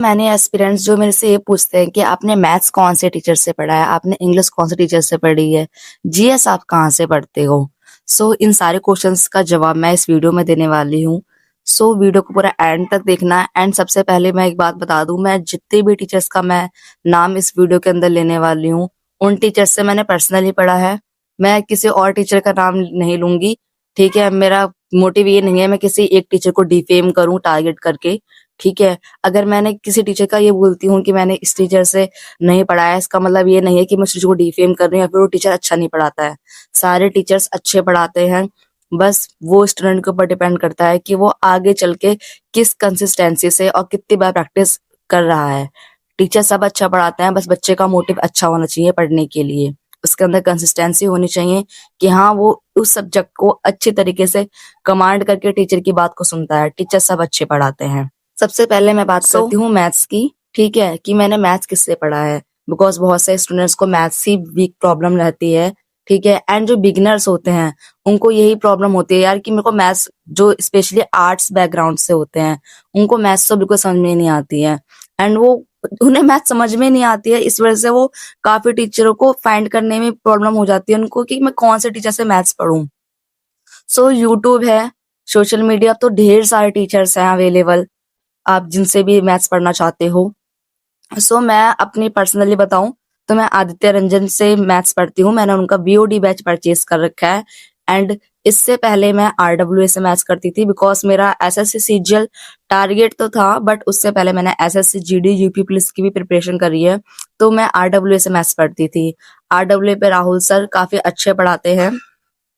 मैंने एस्पिरेंट्स जो मेरे से ये पूछते हैं कि आपने मैथ्स कौन से टीचर से पढ़ा है, आपने इंग्लिश कौन से टीचर से पढ़ी है, जीएस आप कहाँ से पढ़ते हो। इन सारे क्वेश्चंस का जवाब मैं इस वीडियो में देने वाली हूँ। वीडियो को पूरा एंड तक देखना। एंड सबसे पहले मैं एक बात बता दूं, मैं जितने भी टीचर्स का मैं नाम इस वीडियो के अंदर लेने वाली हूँ, उन टीचर्स से मैंने पर्सनली पढ़ा है। मैं किसी और टीचर का नाम नहीं लूंगी, ठीक है। मेरा मोटिव ये नहीं है मैं किसी एक टीचर को डिफेम करूं टारगेट करके, ठीक है। अगर मैंने किसी टीचर का ये बोलती हूँ कि मैंने इस टीचर से नहीं पढ़ा है, इसका मतलब ये नहीं है कि मैं उस टीचर को डिफेम कर रही हूँ या फिर वो टीचर अच्छा नहीं पढ़ाता है। सारे टीचर्स अच्छे पढ़ाते हैं, बस वो स्टूडेंट के ऊपर डिपेंड करता है कि वो आगे चल के किस कंसिस्टेंसी से और कितनी बार प्रैक्टिस कर रहा है। टीचर सब अच्छा पढ़ाते हैं, बस बच्चे का मोटिव अच्छा होना चाहिए पढ़ने के लिए। उसके अंदर कंसिस्टेंसी होनी चाहिए कि हाँ वो उस सब्जेक्ट को अच्छे तरीके से कमांड करके टीचर की बात को सुनता है। टीचर सब अच्छे पढ़ाते हैं। सबसे पहले मैं बात करती हूँ मैथ्स की, ठीक है, कि मैंने मैथ्स किससे पढ़ा है। बिकॉज बहुत से स्टूडेंट्स को मैथ्स ही वीक प्रॉब्लम रहती है, ठीक है। एंड जो बिगिनर्स होते हैं उनको यही प्रॉब्लम होती है यार कि मेरे को मैथ्स, जो स्पेशली आर्ट्स बैकग्राउंड से होते हैं उनको मैथ्स तो बिल्कुल समझ में नहीं आती है। एंड वो उन्हें मैथ समझ में नहीं आती है, इस वजह से वो काफी टीचरों को फाइंड करने में प्रॉब्लम हो जाती है उनको कि मैं कौन से टीचर से मैथ्स पढ़ूं। यूट्यूब है, सोशल मीडिया, तो ढेर सारे टीचर्स हैं अवेलेबल, आप जिनसे भी मैथ्स पढ़ना चाहते हो। मैं अपनी पर्सनली बताऊं तो मैं आदित्य रंजन से मैथ्स पढ़ती हूँ। मैंने उनका बीओडी बैच परचेज कर रखा है। एंड इससे पहले मैं आरडब्ल्यूए से मैथ्स करती थी, बिकॉज मेरा एसएससी सीजीएल टारगेट तो था, बट उससे पहले मैंने एसएससी जीडी यूपी पुलिस की भी प्रिपरेशन करी है, तो मैं आरडब्ल्यूए से मैथ्स पढ़ती थी। आरडब्ल्यूए पे राहुल सर काफी अच्छे पढ़ाते हैं,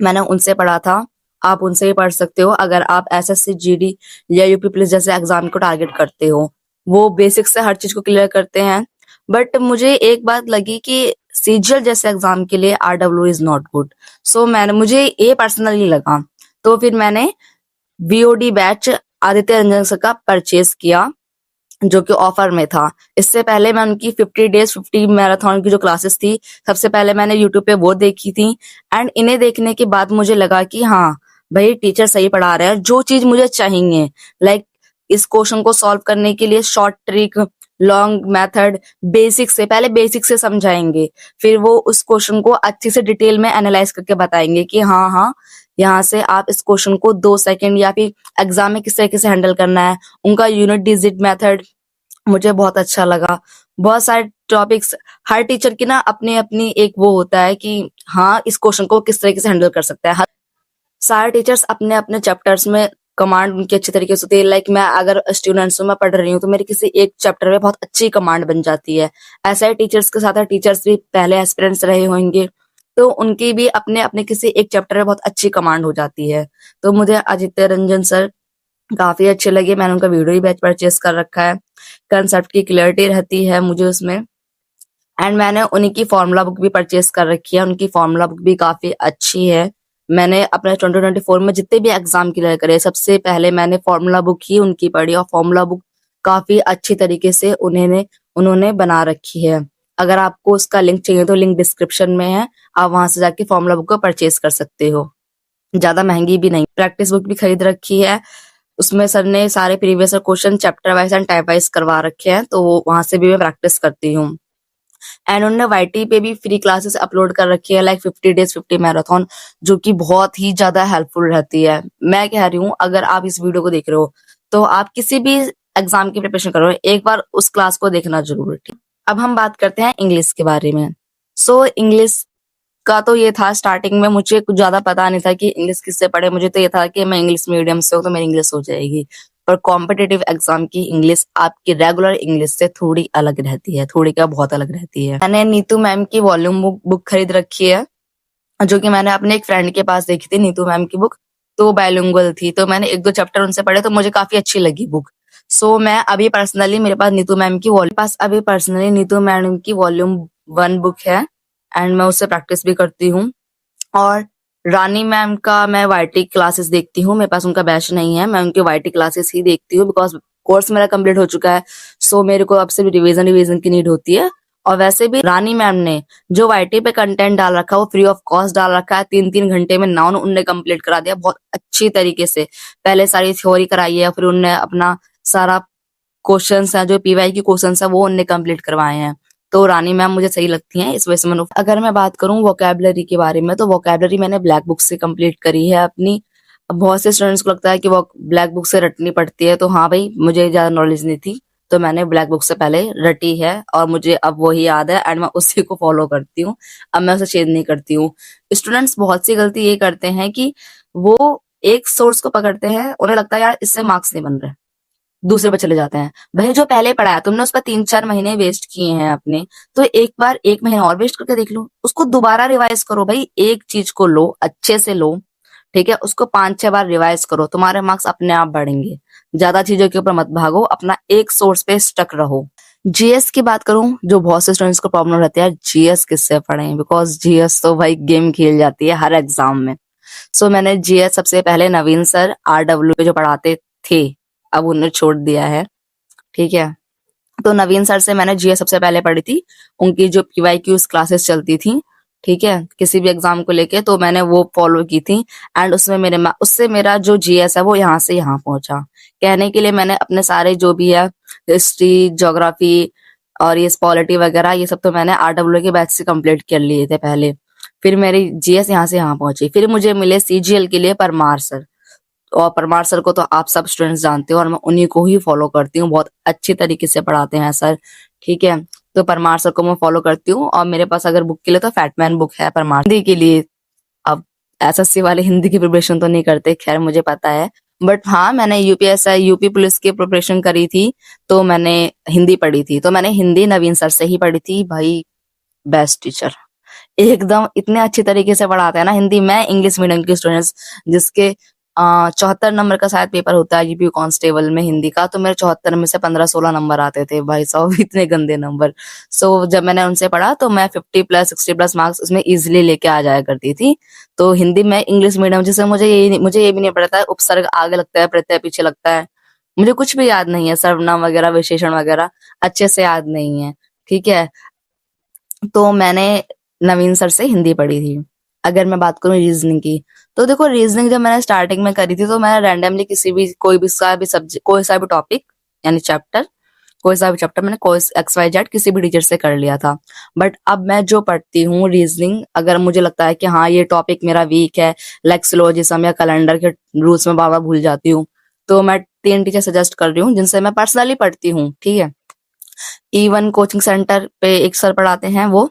मैंने उनसे पढ़ा था। आप उनसे ही पढ़ सकते हो अगर आप एसएससी जीडी या यूपी पुलिस जैसे एग्जाम को टारगेट करते हो। वो बेसिक से हर चीज को क्लियर करते हैं। बट मुझे एक बात लगी कि सीजीएल जैसे एग्जाम के लिए आरडब्ल्यू इज नॉट गुड। मुझे ये पर्सनली लगा, तो फिर मैंने BOD batch Aditya Ranjan sir का परचेज किया, जो कि ऑफर में था। इससे पहले मैं उनकी 50 डेज 50 मैराथन की जो क्लासेस थी, सबसे पहले मैंने यूट्यूब पे वो देखी थी। एंड इन्हें देखने के बाद मुझे लगा कि हाँ भाई टीचर सही पढ़ा रहे हैं, जो चीज मुझे चाहिए, लाइक इस क्वेश्चन को सॉल्व करने के लिए short trick, long method, basic से पहले बेसिक से समझाएंगे, फिर वो उस क्वेश्चन को अच्छे से डिटेल में एनालाइज करके बताएंगे कि हाँ हाँ यहाँ से आप इस क्वेश्चन को 2 सेकंड या फिर एग्जाम में किस तरीके से हैंडल करना है। उनका यूनिट डिजिट मेथड मुझे बहुत अच्छा लगा। बहुत सारे टॉपिक्स, हर टीचर की ना अपनी अपनी एक वो होता है कि हाँ इस क्वेश्चन को किस तरीके से हैंडल कर सकता है। सारे टीचर्स अपने अपने चैप्टर्स में कमांड उनकी अच्छी तरीके से होती है। लाइक मैं अगर स्टूडेंट्स हूँ, मैं पढ़ रही हूँ, तो मेरी किसी एक चैप्टर में बहुत अच्छी कमांड बन जाती है। ऐसा ही टीचर्स के साथ टीचर्स भी पहले एस्पिरेंट्स रहे होंगे, तो उनकी भी अपने अपने किसी एक चैप्टर में बहुत अच्छी कमांड हो जाती है। तो मुझे आदित्य रंजन सर काफी अच्छे लगे, मैंने उनका वीडियो ही बैच परचेस कर रखा है। कंसेप्ट की क्लियरिटी रहती है मुझे उसमें। एंड मैंने उन्हीं की फॉर्मूला बुक भी परचेस कर रखी है, उनकी फॉर्मूला बुक भी काफी अच्छी है। मैंने अपने 2024 में जितने भी एग्जाम क्लियर करे, सबसे पहले मैंने फॉर्मूला बुक ही उनकी पढ़ी, और फॉर्मूला बुक काफी अच्छी तरीके से उन्होंने बना रखी है। अगर आपको उसका लिंक चाहिए तो लिंक डिस्क्रिप्शन में है, आप वहां से जाके फॉर्मूला बुक को परचेस कर सकते हो। ज्यादा महंगी भी नहीं। प्रैक्टिस बुक भी खरीद रखी है, उसमें सर ने सारे previous question chapter wise and type wise करवा रखे हैं, तो वहां से भी मैं प्रैक्टिस करती हूँ। एंड उन्होंने वाईटी पे भी फ्री क्लासेस अपलोड कर रखी है, लाइक 50 डेज 50 मैराथन, जो कि बहुत ही ज्यादा हेल्पफुल रहती है। मैं कह रही हूँ अगर आप इस वीडियो को देख रहे हो तो आप किसी भी एग्जाम की प्रिपरेशन कर रहे हो, एक बार उस क्लास को देखना जरूर है, ठीक। अब हम बात करते हैं इंग्लिश के बारे में। इंग्लिश का तो ये था, स्टार्टिंग में मुझे कुछ ज्यादा पता नहीं था कि इंग्लिश किससे पढ़े। मुझे तो ये था कि मैं इंग्लिश मीडियम से हूँ तो मेरी इंग्लिश हो जाएगी। पर कॉम्पिटिटिव एग्जाम की इंग्लिश आपकी रेगुलर इंग्लिश से थोड़ी अलग रहती है, थोड़ी क्या बहुत अलग रहती है। मैंने नीतू मैम की वॉल्यूम बुक खरीद रखी है, जो कि मैंने अपने एक फ्रेंड के पास देखी थी नीतू मैम की बुक, तो बायलिंगुअल थी, तो मैंने 1-2 चैप्टर उनसे पढ़े तो मुझे काफी अच्छी लगी बुक। मैं अभी पर्सनली मेरे पास नीतू मैम की वॉल्यूम 1 बुक है, एंड मैं उससे प्रैक्टिस भी करती हूँ। और रानी मैम का मैं वाईटी क्लासेस देखती हूँ, मेरे पास उनका बैच नहीं है, मैं उनके वाईटी क्लासेस ही देखती हूँ, बिकॉज कोर्स मेरा कंप्लीट हो चुका है। मेरे को अब से भी रिवीजन की नीड होती है। और वैसे भी रानी मैम ने जो वाईटी पे कंटेंट डाल रखा है वो फ्री ऑफ कॉस्ट डाल रखा है। 3-3 घंटे में नाउन उनने कंप्लीट करा दिया बहुत अच्छी तरीके से। पहले सारी थ्योरी कराई है, फिर उनने अपना सारा क्वेश्चंस हैं, जो पीवाई की क्वेश्चंस है वो उनने कंप्लीट करवाए हैं। तो रानी मैम मुझे सही लगती हैं, इस वजह से मैंने। अगर मैं बात करूं वोकैबुलरी के बारे में, तो वोकैबुलरी मैंने ब्लैक बुक से कंप्लीट करी है अपनी। अब बहुत से स्टूडेंट्स को लगता है कि वो ब्लैक बुक से रटनी पड़ती है, तो हाँ भाई, मुझे ज्यादा नॉलेज नहीं थी, तो मैंने ब्लैक बुक से पहले रटी है और मुझे अब वही याद है एंड मैं उसी को फॉलो करती हूँ। अब मैं उसे चेंज नहीं करती हूँ। स्टूडेंट्स बहुत सी गलती ये करते हैं कि वो एक सोर्स को पकड़ते हैं, उन्हें लगता है यार इससे मार्क्स नहीं बन रहे, दूसरे पर चले जाते हैं। भाई जो पहले पढ़ाया तुमने उस पर 3-4 महीने वेस्ट किए हैं अपने, तो एक बार 1 महीना और वेस्ट करके देख लो, उसको दोबारा रिवाइज करो भाई, एक चीज को लो, अच्छे से लो, ठीक है, उसको 5-6 बार रिवाइज करो, तुम्हारे मार्क्स अपने आप बढ़ेंगे। ज्यादा चीजों के ऊपर मत भागो, अपना एक सोर्स पे स्टक रहो। जीएस की बात करूं, जो बहुत से स्टूडेंट्स को प्रॉब्लम रहती है, जीएस किससे पढ़ें, बिकॉज जीएस तो भाई गेम खेल जाती है हर एग्जाम में। सो मैंने जीएस सबसे पहले नवीन सर आरडब्ल्यू पे जो पढ़ाते थे, अब उन्हें छोड़ दिया है, ठीक है। तो नवीन सर से मैंने जीएस सबसे पहले पढ़ी थी, उनकी जो पीवाईक्यूज क्लासेस चलती थी, ठीक है, किसी भी एग्जाम को लेके, तो मैंने वो फॉलो की थी एंड उसमें उससे मेरा जो जीएस है वो यहाँ से यहाँ पहुंचा। कहने के लिए मैंने अपने सारे जो भी है हिस्ट्री, ज्योग्राफी और ये पॉलिटी वगैरह, ये सब तो मैंने आरडब्ल्यू के बैच से कंप्लीट कर लिए थे पहले। फिर मेरी जीएस यहाँ से यहाँ पहुंची, फिर मुझे मिले सीजीएल के लिए परमार सर। और परमार सर को तो आप सब स्टूडेंट्स जानते हो और मैं उन्हीं को ही फॉलो करती हूँ, बहुत अच्छी तरीके से पढ़ाते हैं सर, ठीक है। तो परमार सर को मैं फॉलो करती हूँ और मेरे पास अगर बुक के लिए तो फैटमैन बुक है परमार हिंदी के लिए। अब एसएससी वाले हिंदी की प्रिपरेशन तो नहीं करते, खैर मुझे पता है, बट हाँ मैंने यूपीएसआई यूपी पुलिस की प्रिपरेशन करी थी, तो मैंने हिंदी पढ़ी थी, तो मैंने हिंदी नवीन सर से ही पढ़ी थी भाई। बेस्ट टीचर, एकदम इतने अच्छे तरीके से पढ़ाते हैं ना हिंदी। मैं इंग्लिश मीडियम की स्टूडेंट्स, जिसके 74 नंबर का शायद पेपर होता है यूपी कांस्टेबल में हिंदी का, तो मेरे 74 में से 15-16 नंबर आते थे भाई साहब, इतने गंदे नंबर। सो जब मैंने उनसे पढ़ा तो मैं 50+ 60+ मार्क्स उसमें इजिली लेके आ जाया करती थी। तो हिंदी में इंग्लिश मीडियम, जिससे मुझे ये भी नहीं पड़ता है उपसर्ग आगे लगता है प्रत्यय पीछे लगता है, मुझे कुछ भी याद नहीं है, सर्वनाम वगैरह विशेषण वगैरह अच्छे से याद नहीं है, ठीक है। तो मैंने नवीन सर से हिंदी पढ़ी थी। अगर मैं बात करूं रीजनिंग की, तो देखो रीजनिंग जब मैंने स्टार्टिंग में करी थी, तो मैंने रैंडमली किसी भी कोई सा भी टॉपिक यानी चैप्टर, कोई सा भी चैप्टर मैंने कोई XYZ किसी भी टीचर से कर लिया था। बट अब मैं जो पढ़ती हूँ रीजनिंग, अगर मुझे लगता है कि हाँ ये टॉपिक मेरा वीक है, लेक्सिलोजिज्म या कैलेंडर के रूल्स में बार बार भूल जाती हूँ, तो मैं 3 टीचर सजेस्ट कर रही हूँ जिनसे मैं पर्सनली पढ़ती हूँ, ठीक है। E1 कोचिंग सेंटर पे एक सर पढ़ाते हैं, वो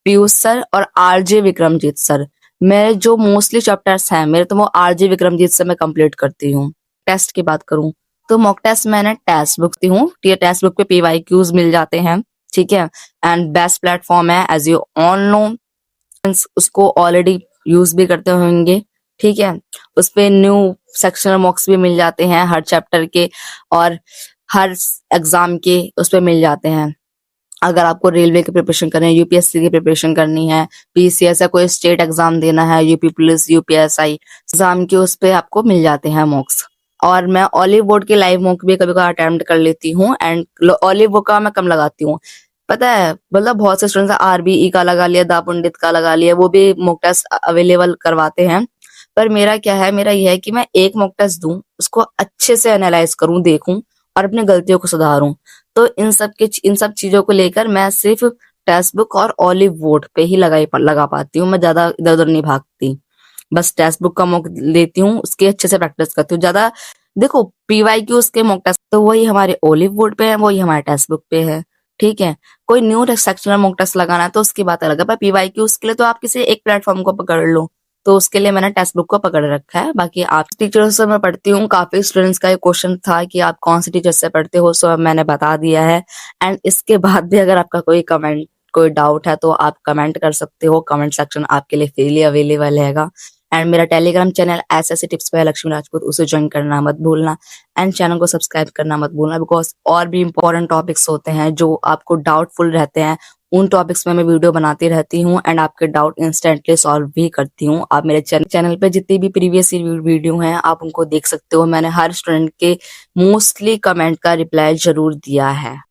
पीयूष सर और आरजे विक्रमजीत सर। मेरे जो मोस्टली चैप्टर्स हैं मेरे, तो वो आरजे विक्रमजीत से मैं कंप्लीट करती हूँ। टेस्ट की बात करूं, तो मॉक टेस्ट मैंने टेस्ट बुक दी हूँ, टेस्ट बुक पे पीवाईक्यूज मिल जाते हैं, ठीक है। एंड बेस्ट प्लेटफॉर्म है, एज यू ऑल नो, उसको ऑलरेडी यूज भी करते होंगे, ठीक है। उस पे न्यू सेक्शनल मॉक्स भी मिल जाते हैं हर चैप्टर के और हर एग्जाम के, उस पे मिल जाते हैं। अगर आपको रेलवे की प्रिपरेशन करनी है, यूपीएससी की प्रिपरेशन करनी है, पीसीएस या कोई स्टेट एग्जाम देना है, यूपी पुलिस, यूपीएसआई एग्जाम के, उस पे आपको मिल जाते हैं मॉक्स। और मैं ऑलिव बोर्ड के लाइव मॉक भी कभी कभी अटेम्प्ट कर लेती हूँ एंड ऑलिव बोर्ड का मैं कम लगाती हूँ। पता है, मतलब बहुत से स्टूडेंट्स आरबीई का लगा लिया, दा पंडित का लगा लिया, वो भी मॉक टेस्ट अवेलेबल करवाते हैं। पर मेरा क्या है, मेरा यह है कि मैं एक मॉक टेस्ट दूं, उसको अच्छे से एनालाइज करूं, देखूं और अपनी गलतियों को सुधारूं। तो इन सब चीजों को लेकर मैं सिर्फ टेक्स्ट बुक और ऑलिव बोर्ड पे ही लगा पाती हूँ। मैं ज्यादा इधर उधर नहीं भागती, बस टेक्स्ट बुक का मॉक लेती हूँ, उसकी अच्छे से प्रैक्टिस करती हूँ ज्यादा। देखो पीवाईक्यू के मॉक टेस्ट तो वही हमारे ओलिव बोर्ड पे है, वही हमारे टेक्स्ट बुक पे है, ठीक है। कोई न्यू सेक्शनल मॉक टेस्ट लगाना है तो उसकी बात अलग है, पर पीवाईक्यू के लिए तो आप किसी एक प्लेटफॉर्म को पकड़ लो, तो उसके लिए मैंने टेक्स्ट बुक को पकड़ रखा है। बाकी आप टीचर से मैं पढ़ती हूँ, काफी स्टूडेंट्स का ये क्वेश्चन था कि आप कौन से टीचर से पढ़ते हो, सो मैंने बता दिया है। एंड इसके बाद भी अगर आपका कोई डाउट है तो आप कमेंट कर सकते हो, कमेंट सेक्शन आपके लिए फ्रीली अवेलेबल रहेगा। एंड मेरा टेलीग्राम चैनल ऐसे टिप्स पे है लक्ष्मी राजपूत, उसे ज्वाइन करना मत भूलना एंड चैनल को सब्सक्राइब करना मत भूलना, बिकॉज और भी इंपॉर्टेंट टॉपिक्स होते हैं जो आपको डाउटफुल रहते हैं, उन टॉपिक्स में मैं वीडियो बनाती रहती हूँ एंड आपके डाउट इंस्टेंटली सॉल्व भी करती हूँ। आप मेरे चैनल पे जितनी भी प्रीवियस वीडियो हैं आप उनको देख सकते हो, मैंने हर स्टूडेंट के मोस्टली कमेंट का रिप्लाई जरूर दिया है।